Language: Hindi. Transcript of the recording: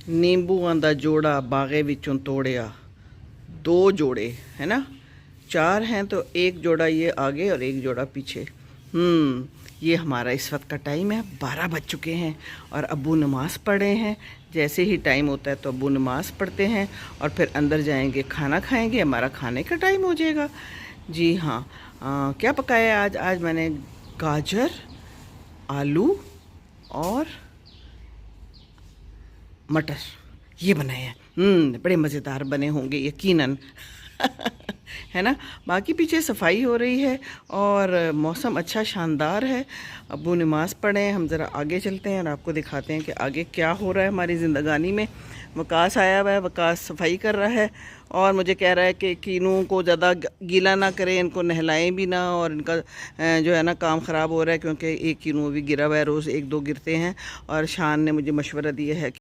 नींबूआं दा जोड़ा बागे विचों तोड़िया, 2 जोड़े है ना, 4 हैं तो एक जोड़ा ये आगे और एक जोड़ा पीछे। ये हमारा इस वक्त का टाइम है, 12 बज चुके हैं और अब्बू नमाज़ पढ़े हैं। जैसे ही टाइम होता है तो अब्बू नमाज़ पढ़ते हैं और फिर अंदर जाएंगे, खाना खाएंगे, हमारा खाने का टाइम हो जाएगा। जी हाँ। क्या पकाया आज? आज मैंने गाजर, आलू और मटर ये बनाए हैं। बड़े मज़ेदार बने होंगे यकीनन। है ना। बाकी पीछे सफाई हो रही है और मौसम अच्छा शानदार है। अब्बू नमाज़ पढ़े हैं, हम ज़रा आगे चलते हैं और आपको दिखाते हैं कि आगे क्या हो रहा है हमारी ज़िंदगानी में। वकास आया हुआ है, वकास सफाई कर रहा है और मुझे कह रहा है कि कीनू को ज़्यादा गीला ना करें, इनको नहलाएं भी ना, और इनका जो है ना काम ख़राब हो रहा है क्योंकि एक कीनू भी गिरा हुआ है, रोज़ 1-2 गिरते हैं। और शान ने मुझे मशवरा दिया है